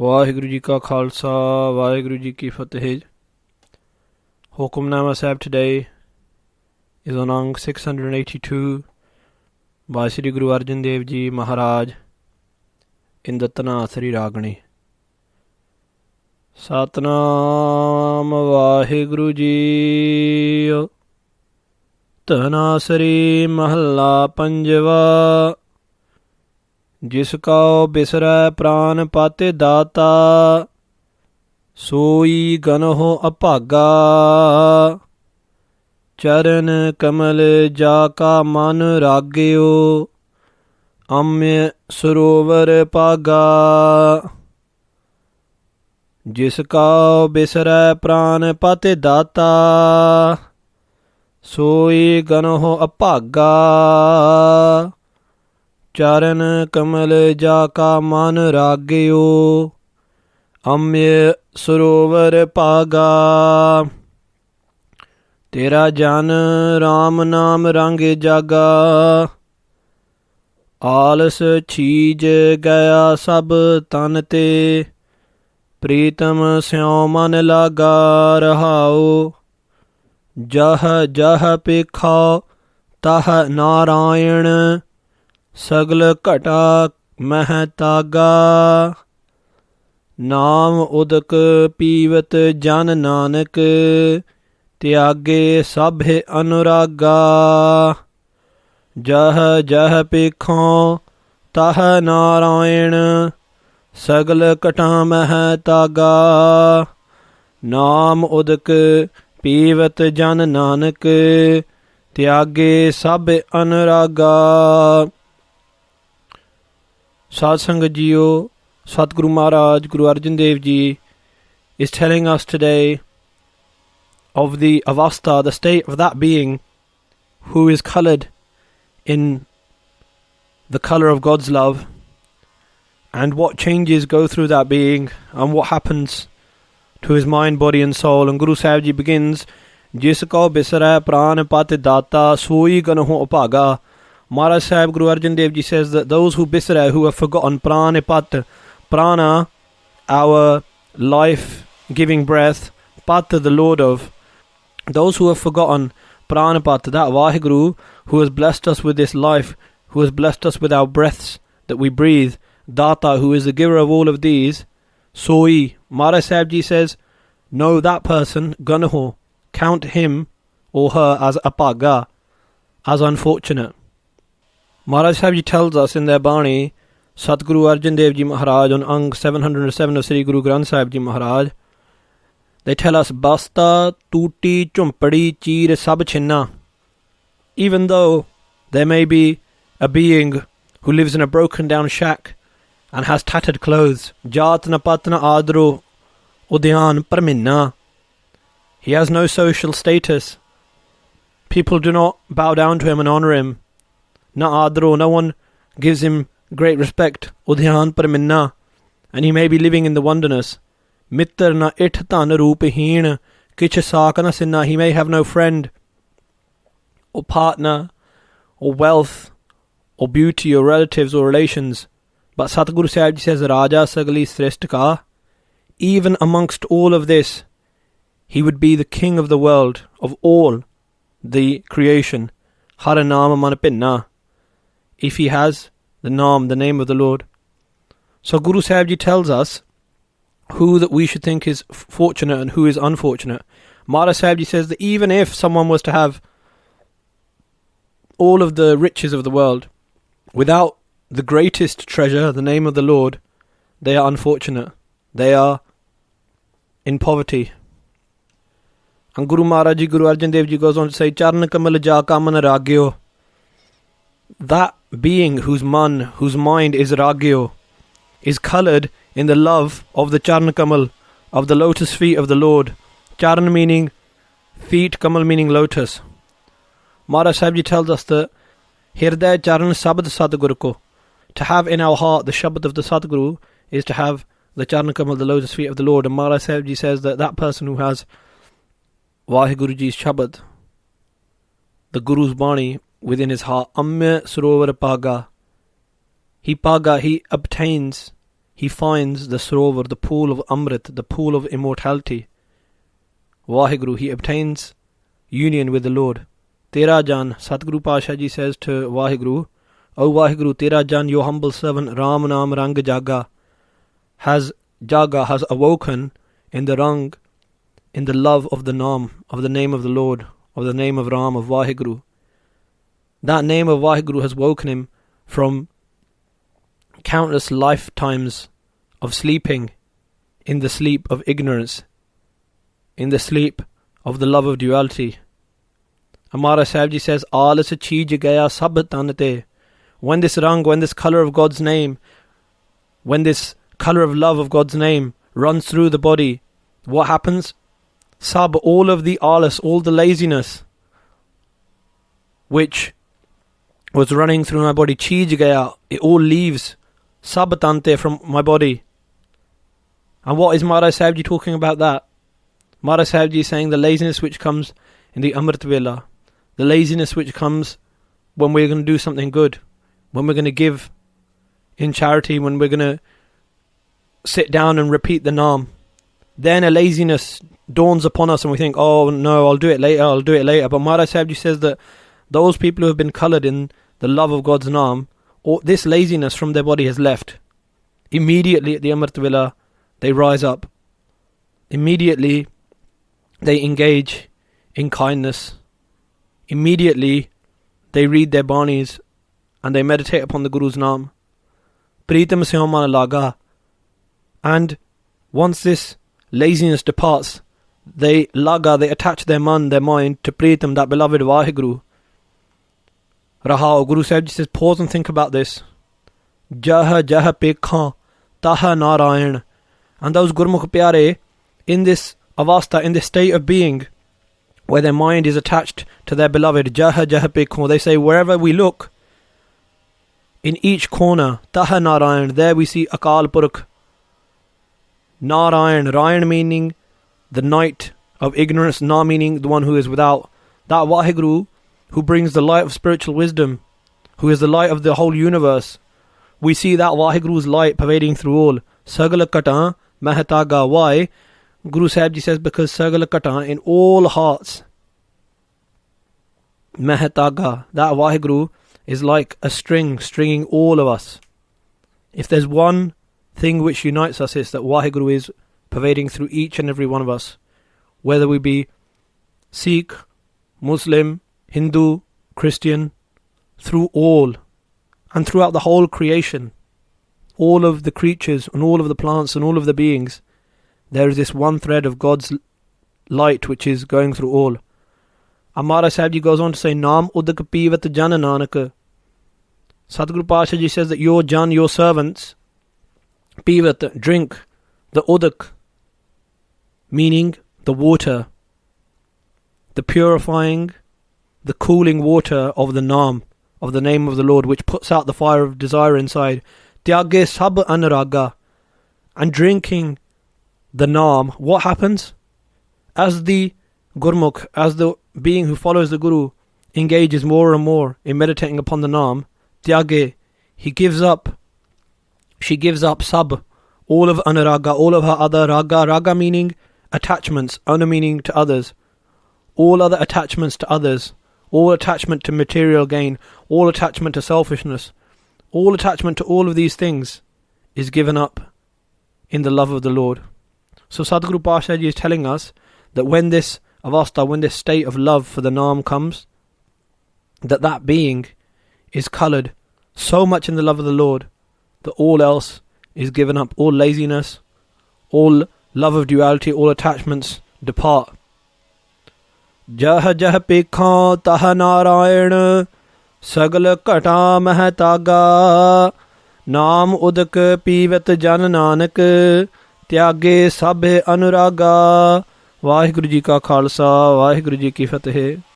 ਵਾਹਿਗੁਰੂ ਜੀ ਕਾ ਖਾਲਸਾ ਵਾਹਿਗੁਰੂ ਜੀ ਕੀ ਫਤਿਹ. Hukamnama Sahib today is on Ang 682 by Sri Guru Arjan Dev Ji Maharaj in the DHANAASAREE Ragani. Satnam Vaheguru Ji. DHANAASAREE Mahalla Panjava. जिस काओ बिसरै प्राण पाते दाता, सोई गनहो अभागा. चरण कमल जाका मन राग्यो, अम्य सरोवर पागा. जिस काओ बिसरै प्राण पाते दाता, सोई गनहो अभागा. चरण कमल जाका मन राग्यो, अम्य सरोवर पागा. तेरा जन राम नाम रंग जागा, आलस छीज गया सब तन ते. प्रीतम स्यों मन लागा रहाओ, जह जह पेखा तह नारायण. सगल घटा मह तागा, नाम उदक पीवत जन नानक. त्यागे सभे अनुरागा, जह जह पेखों तह नारायण. सगल घटा मह तागा, नाम उदक पीवत जन नानक. त्यागे सभे अनुरागा. Sad Sangat Jiyo, Satguru Maharaj, Guru Arjan Dev Ji is telling us today of the avastha, the state of that being who is coloured in the colour of God's love, and what changes go through that being and what happens to his mind, body and soul. And Guru Sahib Ji begins, Jis ko bisare pran pat data, soi ganaho upaga. Maharaj Sahib, Guru Arjan Dev Ji says that those who bisra, who have forgotten pranipat, prana, our life-giving breath, pat, the Lord of, those who have forgotten pranipat, that Vaheguru who has blessed us with this life, who has blessed us with our breaths that we breathe, Data, who is the giver of all of these, Soi, Maharaj Sahib Ji says, know that person, Ganaho, count him or her as apaga, as unfortunate. Maharaj Sahib Ji tells us in their Bani, Satguru Arjan Dev Ji Maharaj on Ang 707 of Sri Guru Granth Sahib Ji Maharaj, they tell us, Basta, Tuti, Chumpadi, Cheer, Sab Chinna. Even though there may be a being who lives in a broken down shack and has tattered clothes, Jatna Patna Adro, Udyan Parminna, he has no social status. People do not bow down to him and honour him. Na adro, no one gives him great respect. Udhyan par minna, and he may be living in the wilderness. Mittar na it tan roopaheen, kich saak na sinna, he may have no friend, or partner, or wealth, or beauty, or relatives, or relations. But Satguru Sahib Ji says, Raja Sagli Sreshth ka, even amongst all of this, he would be the king of the world, of all the creation. Haranama manapinna, if he has the Naam, the name of the Lord. So Guru Sahib Ji tells us who that we should think is fortunate and who is unfortunate. Maharaj Sahib Ji says that even if someone was to have all of the riches of the world, without the greatest treasure, the name of the Lord, they are unfortunate. They are in poverty. And Guru Maharaj Ji, Guru Arjan Dev Ji goes on to say, Charan kamal ja kaman ragyo. That being whose mind is ragyo, is coloured in the love of the Charan Kamal, of the lotus feet of the Lord. Charan meaning feet, Kamal meaning lotus. Maharaj Sahib Ji tells us that Hirday Charan Sabad Satguru ko, to have in our heart the Shabad of the Satguru is to have the Charan Kamal, the lotus feet of the Lord. And Maharaj Sahib Ji says that that person who has Vaheguru Ji's Shabad, the Guru's Bani within his heart, Amya Sarovar Paga, he obtains he finds the sarovar, the pool of Amrit, the pool of immortality. Waheguru, he obtains union with the Lord. Tera Jan, Satguru Pasha Ji says to Waheguru, O Waheguru, Tera Jan, your humble servant, Ram Naam Rang Jaga, has awoken in the Rang, in the love of the Naam, of the name of the Lord, of the name of Ram, of Waheguru. That name of Waheguru has woken him from countless lifetimes of sleeping in the sleep of ignorance, in the sleep of the love of duality. Amara Sahib Ji says, Alas cheej gaya sab tanate. When this rang, when this colour of God's name, when this colour of love of God's name runs through the body, what happens? Sab, all of the alas, all the laziness which was running through my body, cheej gaya, it all leaves, sab tante, from my body. And what is Maharaj Sahib Ji talking about that? Maharaj Sahib Ji is saying the laziness which comes in the Amrit Vela, the laziness which comes when we're going to do something good, when we're going to give in charity, when we're going to sit down and repeat the Naam. Then a laziness dawns upon us and we think, oh no, I'll do it later. But Maharaj Sahib Ji says that those people who have been coloured in the love of God's Naam, or this laziness from their body has left. Immediately at the Amrit Vela, they rise up. Immediately they engage in kindness. Immediately they read their banis and they meditate upon the Guru's Naam. Pritam se mana laga. And once this laziness departs, they attach their mind to Pritam, that beloved Vaheguru. Rahao, Guru Sahib Ji says, pause and think about this. Jaha pekha taha narayan. And those Gurmukh Pyare, in this avastha, in this state of being, where their mind is attached to their beloved, Jaha pekha, they say, wherever we look, in each corner, taha narayan, there we see Akal Purakh. Narayan, Rayan meaning the night of ignorance, Na meaning the one who is without. That Vaheguru, who brings the light of spiritual wisdom, who is the light of the whole universe. We see that Vaheguru's light pervading through all. Sagala Katan Mahataga. Why? Guru Sahib Ji says, because Sagala Katan, in all hearts, Mahataga, that Vaheguru is like a string, stringing all of us. If there's one thing which unites us, it's that Vaheguru is pervading through each and every one of us. Whether we be Sikh, Muslim, Hindu, Christian, through all, and throughout the whole creation, all of the creatures and all of the plants and all of the beings, there is this one thread of God's light which is going through all. Amara Sahib Ji goes on to say, Naam udak pivat jan Nanak. Satguru Pasha Ji says that your jan, your servants, pivat, drink, the udak, meaning the water, the purifying, the cooling water of the Naam, of the name of the Lord, which puts out the fire of desire inside. Tyage sab anuraga. And drinking the Naam, what happens? As the Gurmukh, as the being who follows the Guru, engages more and more in meditating upon the Naam, Tyage, he gives up, she gives up sab, all of anuraga, all of her other raga, raga meaning attachments, ana meaning to others, all other attachments to others, all attachment to material gain, all attachment to selfishness, all attachment to all of these things is given up in the love of the Lord. So Sadhguru Pasha Ji is telling us that when this avastha, when this state of love for the Naam comes, that being is coloured so much in the love of the Lord that all else is given up, all laziness, all love of duality, all attachments depart. Jah pekha taha narayan, sagal kata mahataga, naam udak pivat jan nanak, tyage sabhe anuraga. Vaheguru Ji ka Khalsa, Vaheguru Ji ki Fateh.